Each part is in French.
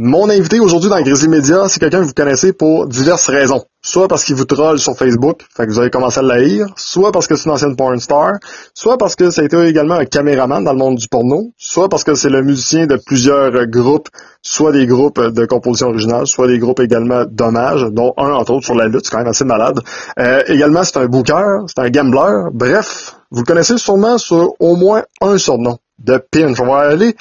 Mon invité aujourd'hui dans Grizzly Media, c'est quelqu'un que vous connaissez pour diverses raisons. Soit parce qu'il vous troll sur Facebook, fait que vous avez commencé à l'haïr, soit parce que c'est une ancienne porn star, soit parce que ça a été également un caméraman dans le monde du porno, soit parce que c'est le musicien de plusieurs groupes, soit des groupes de composition originale, soit des groupes également d'hommage, dont un entre autres sur la lutte, c'est quand même assez malade. Également, c'est un booker, c'est un gambler, bref, vous le connaissez sûrement sur au moins un surnom, de Pinch. On va aller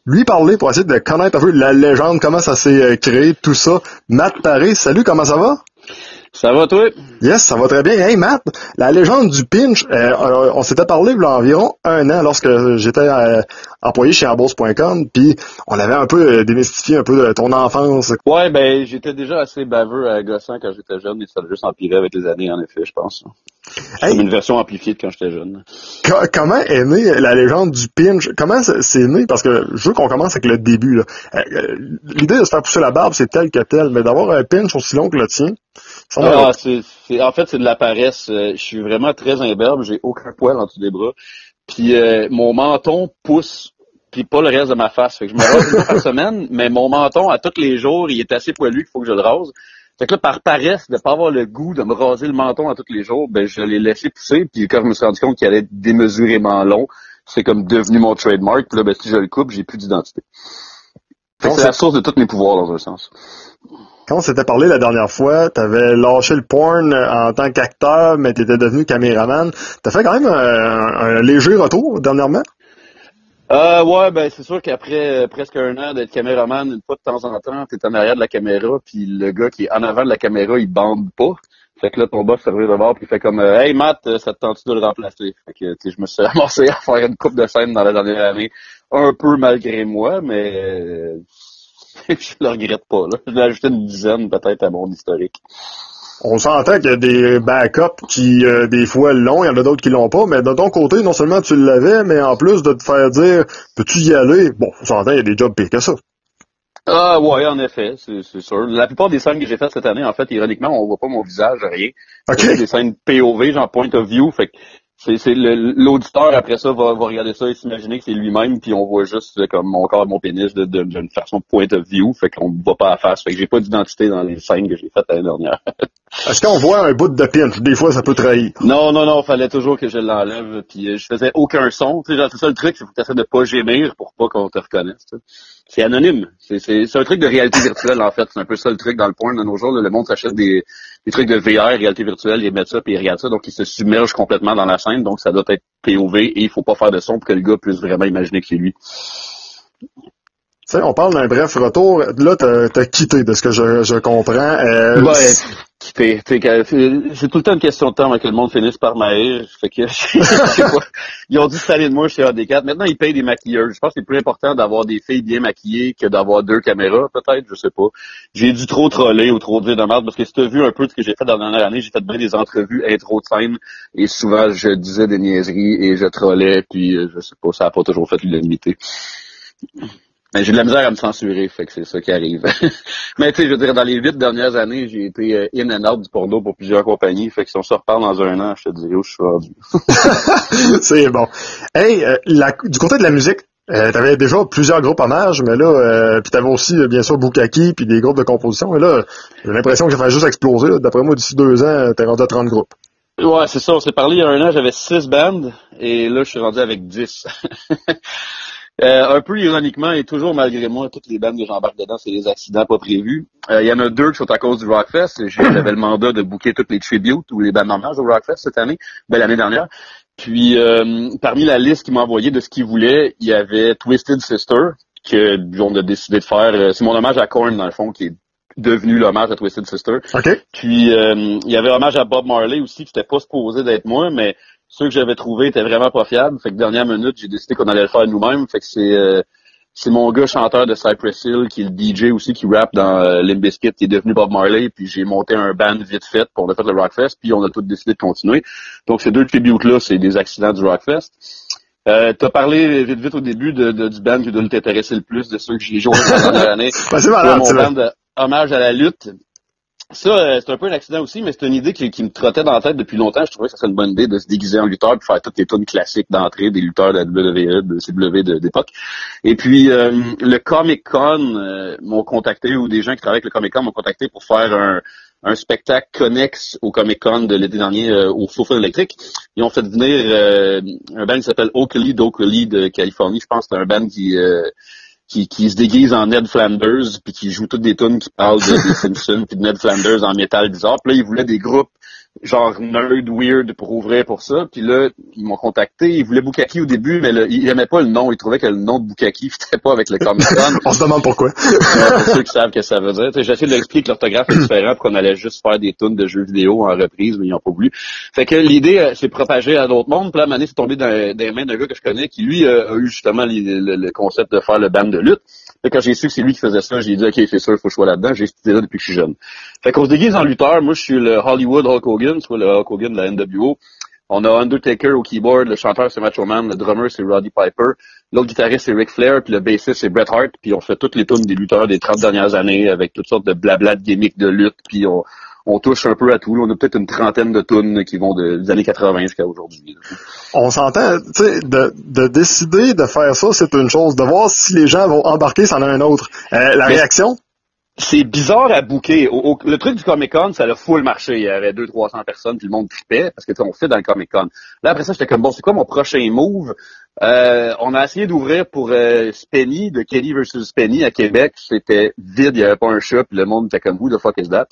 lui parler pour essayer de connaître un peu la légende, comment ça s'est créé, tout ça. Matt Paré, salut, comment ça va? Ça va, toi? Yes, ça va très bien. Hey Matt, la légende du pinch, on s'était parlé il y a environ un an lorsque j'étais employé chez Ambourse.com, puis on avait un peu démystifié un peu de ton enfance. Ouais, ben j'étais déjà assez baveux à gossant quand j'étais jeune et ça a juste empiré avec les années, en effet, je pense. C'est comme une version amplifiée de quand j'étais jeune. Comment est née la légende du pinch? Comment c'est né? Parce que je veux qu'on commence avec le début. Là. L'idée de se faire pousser la barbe, c'est tel que tel, mais d'avoir un pinch aussi long que le tien, en fait, c'est de la paresse. Je suis vraiment très imberbe, j'ai aucun poil en dessous des bras. Puis mon menton pousse, puis pas le reste de ma face. Fait que je me rase une fois par semaine, mais mon menton, à tous les jours, il est assez poilu qu'il faut que je le rase. Fait que là, par paresse, de pas avoir le goût de me raser le menton à tous les jours, ben je l'ai laissé pousser. Puis quand je me suis rendu compte qu'il allait être démesurément long, c'est comme devenu mon trademark. Puis là, ben si je le coupe, j'ai plus d'identité. C'est la source de tous mes pouvoirs dans un sens. Quand on s'était parlé la dernière fois, t'avais lâché le porn en tant qu'acteur, mais t'étais devenu caméraman. T'as fait quand même un léger retour dernièrement? Ouais, ben c'est sûr qu'après presque un an d'être caméraman, une fois de temps en temps, t'es en arrière de la caméra, puis le gars qui est en avant de la caméra, il bande pas. Fait que là, ton boss se revient de bord, puis il fait comme Hey Matt, ça te tente-tu de le remplacer? Fait que je me suis ramassé à faire une couple de scènes dans la dernière année, un peu malgré moi, mais je le regrette pas. Là. Je l'ai ajouté une dizaine peut-être à mon historique. On s'entend qu'il y a des backups qui, des fois, l'ont, il y en a d'autres qui l'ont pas, mais de ton côté, non seulement tu l'avais, mais en plus de te faire dire, peux-tu y aller? Bon, on s'entend, il y a des jobs pires que ça. Ah ouais, en effet, c'est sûr. La plupart des scènes que j'ai faites cette année, en fait, ironiquement, on voit pas mon visage, rien. OK. C'est des scènes POV, genre point of view, fait que c'est l'auditeur après ça va regarder ça et s'imaginer que c'est lui-même, puis on voit juste comme mon corps et mon pénis d'une façon point of view, fait qu'on me voit pas à face, fait que j'ai pas d'identité dans les scènes que j'ai faites l'année dernière. Est-ce qu'on voit un bout de pinch? Des fois, ça peut trahir. Non, fallait toujours que je l'enlève, puis je faisais aucun son. Tu sais, genre, c'est ça le truc, c'est qu'il faut que tu essaies de pas gémir pour pas qu'on te reconnaisse. Tu sais. C'est anonyme. C'est un truc de réalité virtuelle, en fait. C'est un peu ça le truc dans le porn de nos jours. Là, le monde s'achète des trucs de VR, réalité virtuelle, ils mettent ça, puis ils regardent ça, donc ils se submergent complètement dans la scène, donc ça doit être POV, et il faut pas faire de son pour que le gars puisse vraiment imaginer que c'est lui. Tu sais, on parle d'un bref retour. Là, t'as quitté, de ce que je comprends. Ouais, quitter. C'est tout le temps une question de temps avant que le monde finisse par m'haïr. Fait que, je sais pas. Ils ont dû se saler de moi chez AD4. Maintenant, ils payent des maquilleurs. Je pense que c'est plus important d'avoir des filles bien maquillées que d'avoir 2 caméras, peut-être, je sais pas. J'ai dû trop troller ou trop dire de merde, parce que si t'as vu un peu ce que j'ai fait dans la dernière année, j'ai fait bien des entrevues intro de scène, et souvent, je disais des niaiseries, et je trollais, puis je sais pas, ça a pas toujours fait l'unanimité. Mais j'ai de la misère à me censurer, fait que c'est ça qui arrive. Mais tu sais, je veux dire, dans les 8 dernières années, j'ai été in and out du porno pour plusieurs compagnies, fait que si on se reparle dans un an, je te dirai où je suis rendu. C'est bon. Hey, du côté de la musique, t'avais déjà plusieurs groupes hommages, mais là, puis t'avais aussi, bien sûr, Bukaki, puis des groupes de composition, et là, j'ai l'impression que ça fait juste exploser. Là. D'après moi, d'ici 2 ans, t'es rendu à 30 groupes. Ouais, c'est ça, on s'est parlé il y a un an, j'avais 6 bandes, et là, je suis rendu avec 10. Un peu ironiquement et toujours malgré moi, toutes les bandes que j'embarque dedans, c'est des accidents pas prévus. Il y en a 2 qui sont à cause du Rockfest. J'avais le mandat de booker toutes les tributes ou les bandes hommages au Rockfest cette année, l'année dernière. Puis parmi la liste qu'ils m'a envoyée de ce qu'ils voulaient, il y avait Twisted Sister, que on a décidé de faire. C'est mon hommage à Korn, dans le fond, qui est devenu l'hommage à Twisted Sister. Okay. Puis il y avait hommage à Bob Marley aussi, qui n'était pas supposé d'être moi, mais ceux que j'avais trouvés étaient vraiment pas fiables. Fait que dernière minute, j'ai décidé qu'on allait le faire nous-mêmes. Fait que c'est mon gars chanteur de Cypress Hill, qui est le DJ aussi, qui rappe dans Limp Bizkit, qui est devenu Bob Marley. Puis j'ai monté un band vite fait, puis on a fait le Rockfest, puis on a tous décidé de continuer. Donc ces 2 tributes-là, c'est des accidents du Rockfest. T'as parlé vite au début du band qui doit t'intéresser le plus, de ceux que j'ai joué la dernière année. Ben, c'est malade, mon band hommage à la lutte. Ça, c'est un peu un accident aussi, mais c'est une idée qui me trottait dans la tête depuis longtemps. Je trouvais que ça serait une bonne idée de se déguiser en lutteur et faire toutes les tunes classiques d'entrée des lutteurs de la WWE, de CW d'époque. Et puis, le Comic-Con m'ont contacté, ou des gens qui travaillent avec le Comic-Con m'ont contacté pour faire un spectacle connexe au Comic-Con de l'été dernier au Sofa électrique. Ils ont fait venir un band qui s'appelle Oakley d'Oakley de Californie. Je pense que c'est un band qui se déguise en Ned Flanders, puis qui joue toutes des tunes qui parlent des Simpsons, puis de Ned Flanders en métal bizarre. Puis là, ils voulaient des groupes genre nerd, weird pour ouvrir pour ça. Puis là, ils m'ont contacté. Ils voulaient Bukkake au début, mais ils aimaient pas le nom. Ils trouvaient que le nom de Bukkake fitait pas avec le Comic-Con. On se demande pourquoi. Pour ceux qui savent que ça veut dire. J'ai essayé de leur expliquer que l'orthographe est différent, qu'on allait juste faire des tunes de jeux vidéo en reprise, mais ils n'ont pas voulu. Fait que l'idée s'est propagée à d'autres mondes. Puis là, Mané s'est tombé dans les mains d'un gars que je connais qui, lui, a eu justement le concept de faire le band de lutte. Fait que quand j'ai su que c'est lui qui faisait ça, j'ai dit, OK, c'est sûr, faut que je sois là-dedans. J'ai étudié là depuis que je suis jeune. Fait qu'on se déguise en lutteur. Moi, je suis le Hollywood Hulk Hogan, soit le Hulk Hogan de la NWO. On a Undertaker au keyboard, le chanteur c'est Macho Man, le drummer c'est Roddy Piper, l'autre guitariste c'est Ric Flair, puis le bassiste c'est Bret Hart, puis on fait toutes les tunes des lutteurs des 30 dernières années avec toutes sortes de blabla de gimmicks de lutte, puis on touche un peu à tout. On a peut-être une trentaine de tunes qui vont des années 80 jusqu'à aujourd'hui. On s'entend, tu sais, de décider de faire ça, c'est une chose. De voir si les gens vont embarquer, c'en a un autre. La réaction? C'est bizarre à booker. Le truc du Comic-Con, ça a full marché. Il y avait 200-300 personnes, puis le monde tripait, parce que on fait dans le Comic-Con. Là, après ça, j'étais comme, bon, c'est quoi mon prochain move? On a essayé d'ouvrir pour Spenny, de Kelly versus Spenny à Québec. C'était vide, il n'y avait pas un chat, puis le monde était comme, who the fuck is that?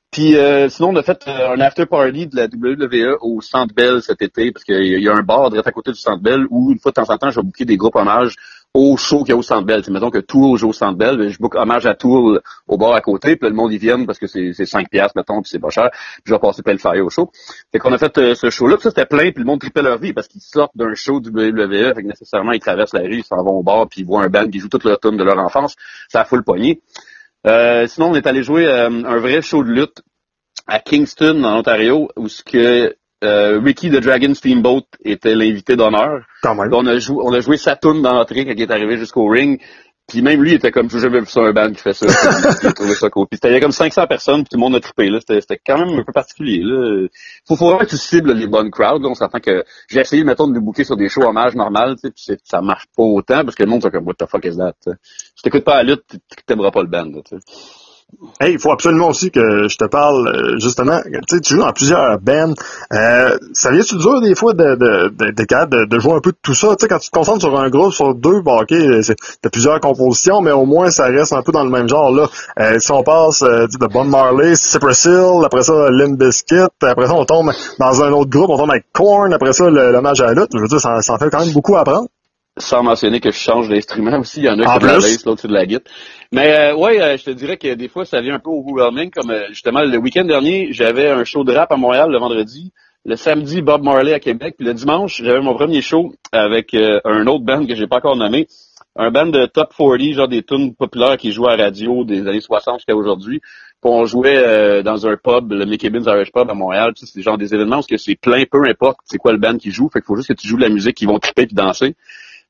Puis sinon, on a fait un after-party de la WWE au Centre Bell cet été, parce qu'il y a un bar direct à côté du Centre Bell où, une fois de temps en temps, je vais booker des groupes hommages au show qu'il y a au Centre Bell. Mettons que Tool joue au Centre Bell, je book hommage à Tool au bar à côté, puis le monde y vient parce que c'est 5 piastres, mettons, puis c'est pas cher, puis je vais passer plein de fire au show. Fait qu'on a fait ce show-là, puis ça c'était plein, puis le monde tripait leur vie, parce qu'ils sortent d'un show du WWE, fait que nécessairement ils traversent la rue, ils s'en vont au bar, puis ils voient un band qui joue toute leur tune de leur enfance, ça a full poigné. Sinon, on est allé jouer un vrai show de lutte à Kingston, en Ontario, où ce que Ricky the Dragon Steamboat était l'invité d'honneur. Quand même. On a joué sa tune d'entrée quand il est arrivé jusqu'au ring. Puis même lui, il était comme, j'ai jamais vu ça, un band qui fait ça. Il a trouvé ça cool. Puis il y a comme 500 personnes, puis tout le monde a trippé, là. C'était quand même un peu particulier, là. Faut vraiment que tu cibles les bonnes crowds, là. On s'entend que j'ai essayé, mettons, de nous booker sur des shows hommages normales, tu sais, puis ça marche pas autant, parce que le monde, c'est comme, what the fuck is that, t'sais. Si t'écoutes pas la lutte, t'aimeras pas le band, là, tu sais. Hey, il faut absolument aussi que je te parle, justement, tu sais, tu joues dans plusieurs bands. Ça vient-tu dur des fois de jouer un peu de tout ça? Tu sais, quand tu te concentres sur un groupe, sur deux, bon, ok, t'as plusieurs compositions, mais au moins ça reste un peu dans le même genre, là. Si on passe de Bob Marley, Cypress Hill, après ça, Limp Bizkit, après ça, on tombe dans un autre groupe, on tombe avec Korn, après ça, l'hommage à la lutte. Je veux dire, ça en fait quand même beaucoup à apprendre. Sans mentionner que je change d'instrument aussi. Il y en a qui ont la bass, l'autre sur de la guitare. Mais je te dirais que des fois, ça vient un peu overwhelming. Comme justement, le week-end dernier, j'avais un show de rap à Montréal le vendredi. Le samedi, Bob Marley à Québec. Puis le dimanche, j'avais mon premier show avec un autre band que j'ai pas encore nommé. Un band de top 40, genre des tunes populaires qui jouent à la radio des années 60 jusqu'à aujourd'hui. Puis on jouait dans un pub, le Mickey Bean's Irish Pub à Montréal. Tu sais, c'est genre des événements où c'est plein, peu importe c'est quoi le band qui joue. Fait qu'il faut juste que tu joues de la musique, qu'ils vont triper puis danser.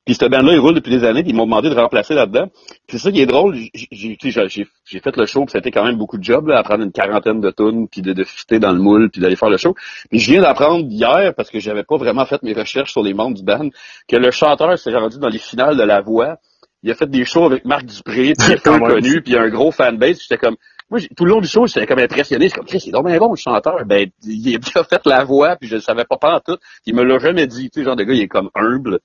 Puis ce band-là, il roule depuis des années, puis ils m'ont demandé de remplacer là-dedans. Puis c'est ça qui est drôle, j'ai fait le show, puis ça a été quand même beaucoup de job, là, à prendre une quarantaine de tunes, puis de fitter dans le moule, puis d'aller faire le show. Puis je viens d'apprendre hier, parce que j'avais pas vraiment fait mes recherches sur les membres du band, que le chanteur s'est rendu dans les finales de La Voix. Il a fait des shows avec Marc Dupré, qui est peu connu, puis il a un gros fanbase. J'étais comme, moi, tout le long du show, j'étais comme impressionné. J'étais comme, Chris, c'est donc bien bon, le chanteur. Ben, il a bien fait La Voix, puis je le savais pas en tout. Il me l'a jamais dit, tu sais, genre de gars, il est comme humble.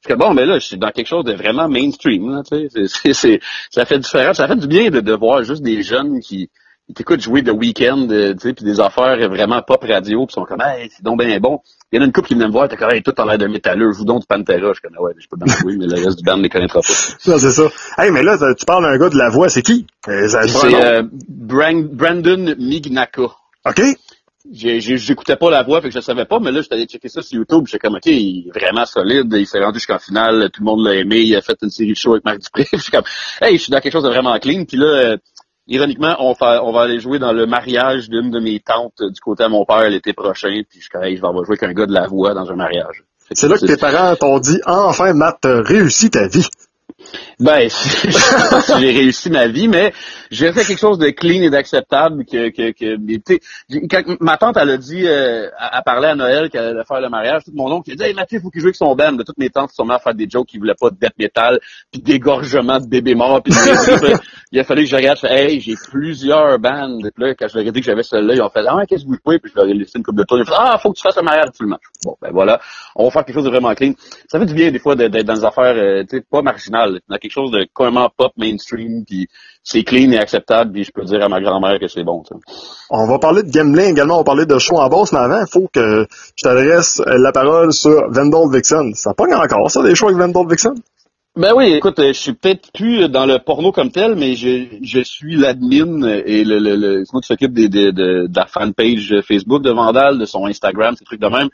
Parce que bon, mais là, je suis dans quelque chose de vraiment mainstream, là, tu sais. Ça fait différent. Ça fait du bien de voir juste des jeunes qui t'écoutent jouer The Weeknd, tu sais, puis des affaires vraiment pop radio, puis sont comme, hey, c'est donc bien bon. Il y en a une couple qui venait me voir, t'es comme, hey, tout en l'air d'un métalleux, joue donc du Pantera. Je connais, ouais, je peux bien jouer, mais le reste du band ne les connaîtra pas. Non, c'est ça. Hey, mais là, tu parles d'un gars de La Voix, c'est qui? C'est Brandon Mignacca. OK. J'écoutais pas La Voix, fait que je savais pas, mais là, j'étais allé checker ça sur YouTube, j'étais comme, OK, il est vraiment solide, il s'est rendu jusqu'en finale, tout le monde l'a aimé, il a fait une série de shows avec Marc Dupré, je suis comme, hey, je suis dans quelque chose de vraiment clean, puis là, ironiquement, on va aller jouer dans le mariage d'une de mes tantes du côté à mon père l'été prochain, puis je suis comme, hey, je vais jouer avec un gars de La Voix dans un mariage. C'est là que tes parents t'ont dit, enfin, Matt, t'as réussi ta vie. Ben, je sais pas si j'ai réussi ma vie, mais j'ai fait quelque chose de clean et d'acceptable mais, tu sais, quand ma tante, elle a dit, elle parlait à Noël qu'elle allait faire le mariage, tout mon oncle, il a dit, hey, Mathieu, faut qu'il joue avec son band. Toutes mes tantes sont à faire des jokes qui voulaient pas de death metal, puis d'égorgement de bébés morts, puis il a fallu que je regarde, je fais, hey, j'ai plusieurs bands. Puis là, quand je leur ai dit que j'avais celle-là, ils ont fait, ah, qu'est-ce que vous jouez? Puis je leur ai laissé une couple de tours. Ils ont fait, ah, faut que tu fasses le mariage, absolument. Bon, ben voilà. On va faire quelque chose de vraiment clean. Ça fait du bien, des fois, d'être dans des affaires, tu sais, pas marginales. Dans quelque chose de complètement pop, mainstream, puis c'est clean et acceptable, puis je peux dire à ma grand-mère que c'est bon, t'sais. On va parler de gambling également, on va parler de show en boss, mais avant, il faut que je t'adresse la parole sur Vandal Vixen. Ça pogne encore, ça, des shows avec Vandal Vixen? Ben oui, écoute, je suis peut-être plus dans le porno comme tel, mais je suis l'admin et c'est moi qui s'occupe de la fanpage Facebook de Vandal, de son Instagram, ces trucs de même.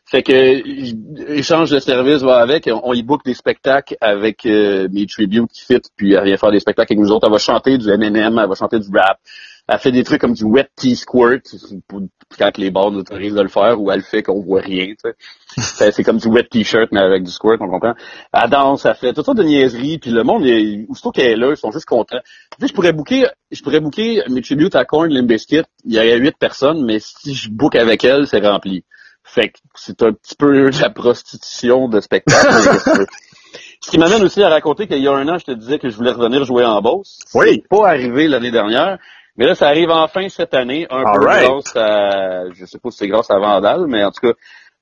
Fait que échange de services va avec, on y book des spectacles avec mes tributes qui fit, puis elle vient faire des spectacles avec nous autres. Elle va chanter du M&M, elle va chanter du rap. Elle fait des trucs comme du wet tea squirt, quand les bars nous autorisent de le faire, ou elle le fait qu'on voit rien, tu sais. C'est comme du wet t-shirt, mais avec du squirt, on comprend. Elle danse, elle fait toutes sortes de niaiseries, puis le monde, aussitôt qu'elle est là, ils sont juste contents. Tu sais, je pourrais booker mes tributes à Korn, Limp Bizkit, il y a 8 personnes, mais si je book avec elle, c'est rempli. Fait que c'est un petit peu de la prostitution de spectacle. Ce qui m'amène aussi à raconter qu'il y a un an, je te disais que je voulais revenir jouer en Beauce. Oui. C'est pas arrivé l'année dernière. Mais là, ça arrive enfin cette année, un peu grâce à, je sais pas si c'est grâce à Vandal, mais en tout cas,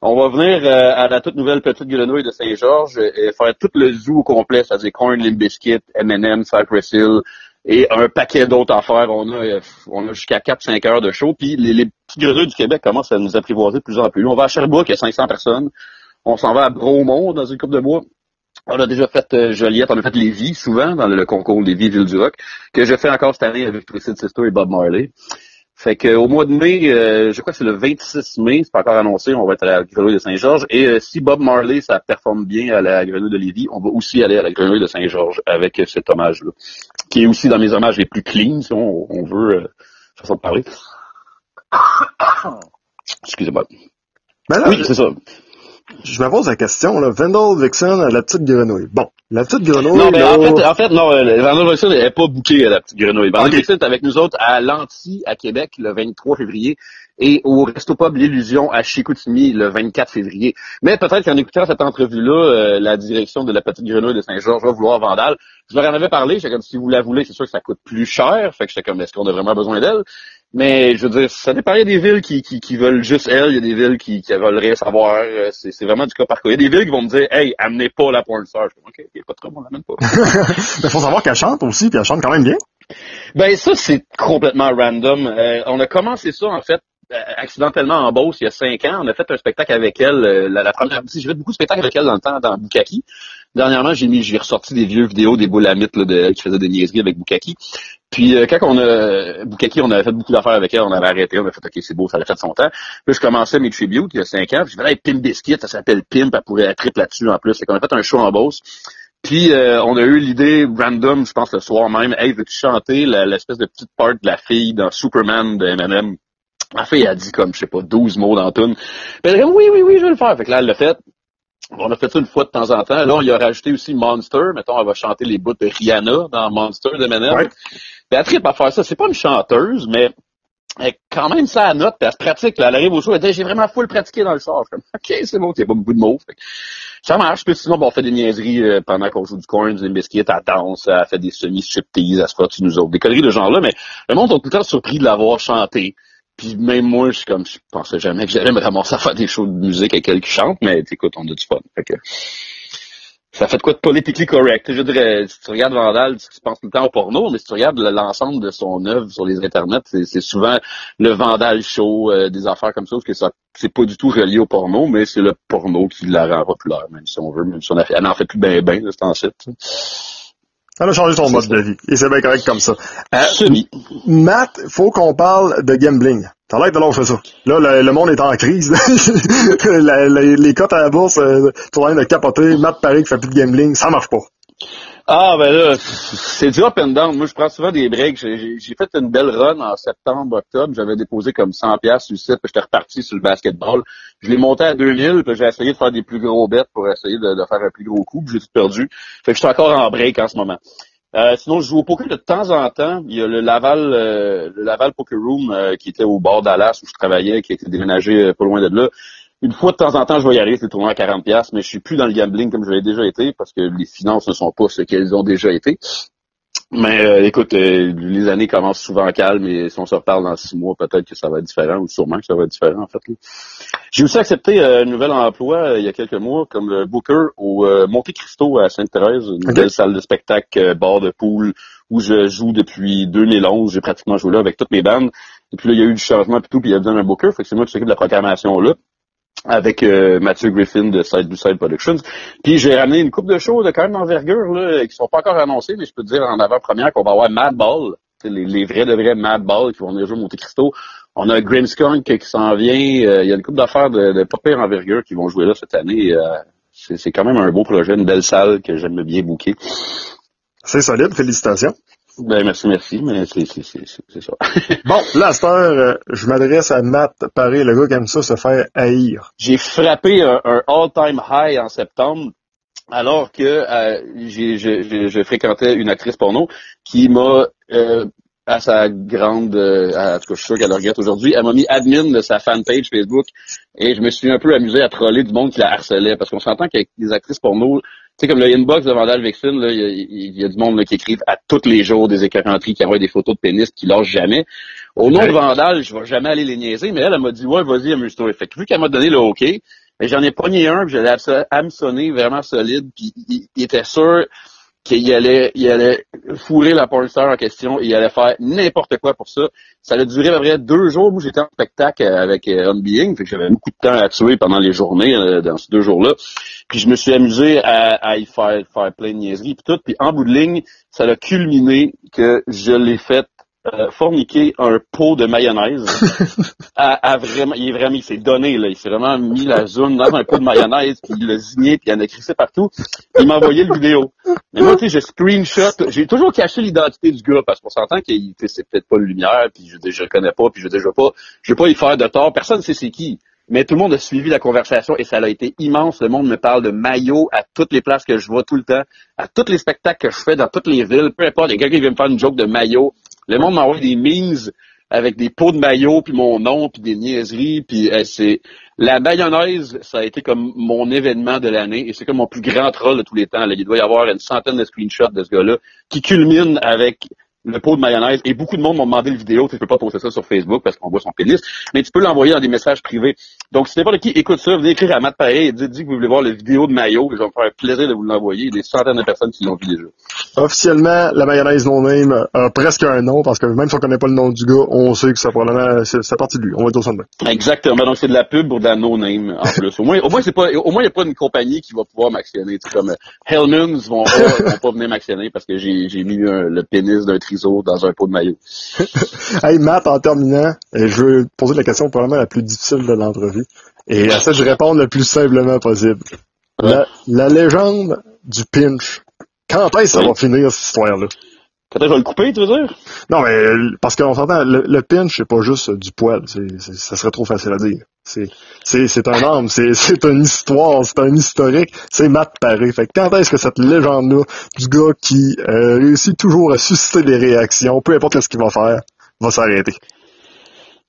on va venir à la toute nouvelle Petite Grenouille de Saint-Georges et faire tout le zoo au complet, c'est-à-dire Korn, Limp Bizkit, M&M, Cypress Hill et un paquet d'autres affaires. On a jusqu'à 4-5 heures de show, puis les Petites Grenouilles du Québec commencent à nous apprivoiser de plus en plus. On va à Sherbrooke, il y a 500 personnes. On s'en va à Bromont, dans une coupe de bois. On a déjà fait Joliette, on a fait Lévis, souvent, dans le concours Lévis-Ville-du-Roc, que je fais encore cette année avec Twisted Sister et Bob Marley. Fait que au mois de mai, je crois que c'est le 26 mai, c'est pas encore annoncé, on va être à la Grenouille de Saint-Georges. Et si Bob Marley, ça performe bien à la Grenouille de Lévis, on va aussi aller à la Grenouille de Saint-Georges avec cet hommage-là, qui est aussi dans mes hommages les plus clean, si on veut, façon de parler. Excusez-moi. Ben là, oui, c'est ça. Je me pose la question, là, Vandal Vixen à la Petite Grenouille. Bon, la Petite Grenouille... Non, mais là... en fait, non, Vandal Vixen n'est pas booké à la Petite Grenouille. Vandal Vixen est avec nous autres à Lanty, à Québec, le 23 février, et au Resto Pub L'Illusion à Chicoutimi, le 24 février. Mais peut-être qu'en écoutant cette entrevue-là, la direction de la Petite Grenouille de Saint-Georges va vouloir Vandal. Je leur en avais parlé, j'étais comme, si vous la voulez, c'est sûr que ça coûte plus cher, fait que j'étais comme, est-ce qu'on a vraiment besoin d'elle? Mais je veux dire, ça dépend. Il y a des villes qui veulent juste elle, il y a des villes qui veulent rien savoir. C'est vraiment du cas par cas. Il y a des villes qui vont me dire, hey, amenez pas la porn star. Je dis, OK, il n'y a pas de trouble, on l'amène pas. Mais faut savoir qu'elle chante aussi, puis elle chante quand même bien. Ben ça, c'est complètement random. On a commencé ça, en fait, accidentellement en Beauce il y a 5 ans. On a fait un spectacle avec elle. La première, j'ai fait beaucoup de spectacles avec elle dans le temps, dans Bukaki. Dernièrement, j'ai ressorti des vieux vidéos des boulamites là, qui faisaient des niaiseries avec Bukaki. Puis quand Bukaki, on avait fait beaucoup d'affaires avec elle, on avait arrêté, on a fait OK, c'est beau, ça a fait son temps. Puis je commençais mes tributes il y a 5 ans, puis je faisais hey, Pimp Bizkit, ça s'appelle Pimp, elle pourrait être triple là-dessus en plus. Fait qu'on a fait un show en Beauce. Puis on a eu l'idée random, je pense le soir même, hey, veux-tu chanter l'espèce de petite part de la fille dans Superman de M&M? La fille a dit comme, je sais pas, 12 mots dans la toune. Puis elle a dit oui, je vais le faire. Fait que là, elle l'a fait. On a fait ça une fois de temps en temps. Là, on y a rajouté aussi Monster. Mettons, elle va chanter les bouts de Rihanna dans Monster de M&M. Ouais. Puis elle tripe à faire ça. C'est pas une chanteuse, mais elle quand même ça à note, puis elle se pratique. Là. Elle arrive au show, elle dit j'ai vraiment full pratiqué dans le char. Je suis comme, OK, c'est bon, il n'y a pas beaucoup de mots. Fait que ça marche. Puis sinon, bon, on fait des niaiseries pendant qu'on joue du Korn, des biscuits, elle danse, elle fait des semi-striptease, elle se frotte sur nous autres. Des conneries de ce genre-là, mais le monde est tout le temps surpris de l'avoir chanté. Puis même moi, je pensais jamais que j'allais me ramasser à faire des shows de musique avec elle qui chante, mais écoute, on a du fun. Fait que ça fait de quoi de politically correct. Je dirais, si tu regardes Vandal, tu penses tout le temps au porno, mais si tu regardes l'ensemble de son œuvre sur les internets, c'est souvent le Vandal show, des affaires comme ça, parce que ça c'est pas du tout relié au porno, mais c'est le porno qui la rend populaire, même si on veut, même si elle n'en fait plus ben de ce temps-ci. Elle a changé son mode de vie. Et c'est bien correct comme ça. Matt, faut qu'on parle de gambling. T'as l'air de lâcher ça. Là, le monde est en crise. Les cotes à la bourse, tout le monde a capoté. Matt Paris qui fait plus de gambling, ça marche pas. Ah, ben là, c'est du up and down. Moi, je prends souvent des breaks. J'ai fait une belle run en septembre, octobre. J'avais déposé comme 100$ sur le site, puis j'étais reparti sur le basketball. Je l'ai monté à 2000, puis j'ai essayé de faire des plus gros bets pour essayer de faire un plus gros coup, puis j'ai tout perdu. Fait que je suis encore en break en ce moment. Sinon, je joue au poker de temps en temps. Il y a le Laval Poker Room qui était au bord Dallas où je travaillais, qui a été déménagé pas loin de là. Une fois de temps en temps, je vais y aller, c'est le tournoi à 40$, mais je suis plus dans le gambling comme je l'ai déjà été parce que les finances ne sont pas ce qu'elles ont déjà été. Mais écoute, les années commencent souvent calmes et si on se reparle dans 6 mois, peut-être que ça va être différent ou sûrement que ça va être différent en fait. Là. J'ai aussi accepté un nouvel emploi il y a quelques mois comme booker au Monte Cristo à Sainte-Thérèse, une belle salle de spectacle, bar de pool où je joue depuis 2011. J'ai pratiquement joué là avec toutes mes bandes. Et puis là, il y a eu du changement et tout, puis il y a besoin d'un booker. Fait que c'est moi qui s'occupe de la programmation là. Avec Mathieu Griffin de Side by Side Productions. Puis j'ai ramené une couple de shows de quand même d'envergure là, qui sont pas encore annoncés, mais je peux te dire en avant-première qu'on va avoir Madball, les vrais Madball qui vont venir jouer Monte Cristo. On a Grimmskunk qui s'en vient. Il y a une couple d'affaires de pas pire envergure qui vont jouer là cette année. C'est quand même un beau projet, une belle salle que j'aime bien booker. C'est solide, félicitations. Ben merci, mais c'est ça. Bon, là, à cette heure, je m'adresse à Matt Paré, le gars qui aime ça se faire haïr. J'ai frappé un all-time high en septembre, alors que je fréquentais une actrice porno qui m'a, à sa grande, en tout cas, je suis sûr qu'elle le regrette aujourd'hui, elle m'a mis admin de sa fanpage Facebook et je me suis un peu amusé à troller du monde qui la harcelait parce qu'on s'entend qu'avec les actrices porno, tu sais, comme le inbox de Vandal Vixen, là, il y a du monde là, qui écrivent à tous les jours des écœuranteries, qui envoient des photos de pénis, qui lâchent jamais. Au nom de Vandal, je vais jamais aller les niaiser, mais elle m'a dit, ouais, vas-y, amuse-toi. Fait que vu qu'elle m'a donné le OK, mais j'en ai pogné un, puis j'allais hameçonner vraiment solide, puis il était sûr qu'il allait fourrer la pornstar en question et il allait faire n'importe quoi pour ça. Ça a duré à peu près 2 jours. Moi, j'étais en spectacle avec Unbeing, fait que j'avais beaucoup de temps à tuer pendant les journées, dans ces 2 jours-là. Puis je me suis amusé à y faire plein de niaiseries puis tout. Puis en bout de ligne, ça a culminé que je l'ai fait forniquer un pot de mayonnaise il s'est donné, là. Il s'est vraiment mis la zone dans un pot de mayonnaise, puis il l'a zigné, puis il en a crissé partout. Il m'a envoyé le vidéo. Mais moi, tu sais, je screenshot. J'ai toujours caché l'identité du gars, parce qu'on s'entend qu'il, c'est peut-être pas le lumière, puis je le connais pas, puis je vais pas y faire de tort. Personne ne sait c'est qui. Mais tout le monde a suivi la conversation et ça a été immense. Le monde me parle de maillot à toutes les places que je vois tout le temps, à tous les spectacles que je fais dans toutes les villes, peu importe. Il y a quelqu'un qui vient me faire une joke de maillot. Le monde m'envoie des memes avec des pots de maillot, puis mon nom, puis des niaiseries, puis c'est la mayonnaise, ça a été comme mon événement de l'année, et c'est comme mon plus grand troll de tous les temps. Là. Il doit y avoir une centaine de screenshots de ce gars-là qui culminent avec le pot de mayonnaise, et beaucoup de monde m'ont demandé le vidéo. Tu peux pas poster ça sur Facebook parce qu'on voit son pénis, mais tu peux l'envoyer dans des messages privés. Donc, si n'importe qui écoute ça, venez écrire à Matt Paré et dites que vous voulez voir le vidéo de maillot, et je vais me faire un plaisir de vous l'envoyer. Il y a des centaines de personnes qui l'ont vu déjà. Officiellement, la mayonnaise no-name a presque un nom, parce que même si on connaît pas le nom du gars, on sait que c'est probablement, c'est parti de lui. On va dire ça de même. Exactement. Donc, c'est de la pub pour de la no-name, en plus. Au moins, il n'y a pas une compagnie qui va pouvoir m'actionner. Tu sais, comme Hellmans vont pas venir m'actionner parce que j'ai mis le pénis d'un triso dans un pot de maillot. Hey, Matt, en terminant, je veux te poser la question probablement la plus difficile de l'entrevue. Et à ça, je réponds le plus simplement possible. Ouais. La légende du pinch. Quand est-ce que ça va finir, cette histoire-là? Quand est-ce que je vais le couper, tu veux dire? Non, mais parce qu'on s'entend, le pinch, c'est pas juste du poil. Ça serait trop facile à dire. C'est un homme, c'est une histoire, c'est un historique. C'est Matt Paré. Fait que quand est-ce que cette légende-là, du gars qui réussit toujours à susciter des réactions, peu importe ce qu'il va faire, va s'arrêter?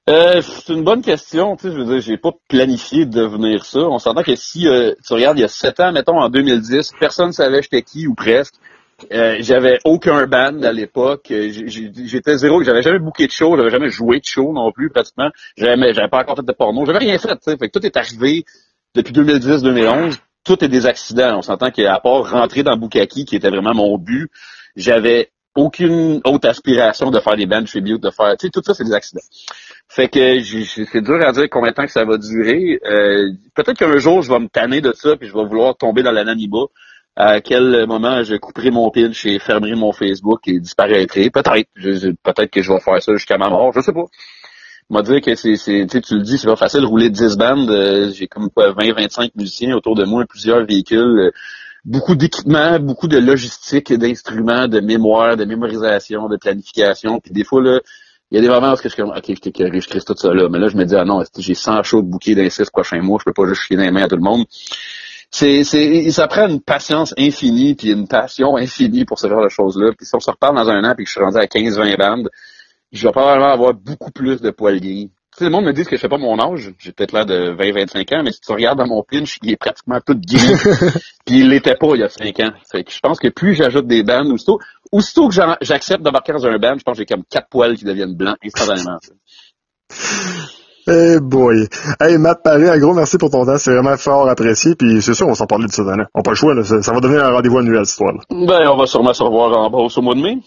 C'est une bonne question, tu sais, je veux dire, j'ai pas planifié de devenir ça. On s'entend que si tu regardes il y a 7 ans, mettons en 2010, personne savait j'étais qui ou presque. J'avais aucun band à l'époque. J'étais zéro, j'avais jamais booké de show, j'avais jamais joué de show non plus pratiquement. J'avais pas encore fait de porno, j'avais rien fait, tu sais. Fait que tout est arrivé depuis 2010-2011. Tout est des accidents. On s'entend qu'à part rentrer dans Bukkake, qui était vraiment mon but, j'avais aucune autre aspiration de faire des bands tribute, de faire, tu sais, tout ça c'est des accidents. Fait que c'est dur à dire combien de temps que ça va durer. Peut-être qu'un jour, je vais me tanner de ça puis je vais vouloir tomber dans l'anonymat. À quel moment je couperai mon pinch et fermerai mon Facebook et disparaîtrai. Peut-être que je vais faire ça jusqu'à ma mort. Je sais pas. M'a dire que tu le dis, c'est pas facile de rouler 10 bandes. J'ai comme 20-25 musiciens autour de moi, plusieurs véhicules. beaucoup d'équipements, beaucoup de logistique, d'instruments, de mémoire, de mémorisation, de planification. Puis des fois, là, il y a des moments où je suis comme, OK, je crisse tout ça là. Mais là, je me dis, ah non, j'ai 100 shows de bouquets dans les 6 prochains mois, je peux pas juste chier dans les mains à tout le monde. Ça prend une patience infinie puis une passion infinie pour ce genre de choses-là. Puis si on se reparle dans un an puis que je suis rendu à 15-20 bandes, je vais probablement avoir beaucoup plus de poils gris. Tu sais, le monde me dit que je fais pas mon âge. J'ai peut-être l'air de 20-25 ans, mais si tu regardes dans mon pinch, il est pratiquement tout gris. Puis il l'était pas il y a 5 ans. Fait que je pense que plus j'ajoute des bandes, aussitôt que j'accepte d'embarquer dans un band, je pense que j'ai comme 4 poils qui deviennent blancs instantanément. Hey boy. Hey Matt Paré, un gros merci pour ton temps. C'est vraiment fort apprécié. Puis c'est sûr, on s'en parlait de cette année. On n'a pas le choix. Là. Ça va devenir un rendez-vous annuel, cette histoire-là. Ben, on va sûrement se revoir en Beauce au mois de mai.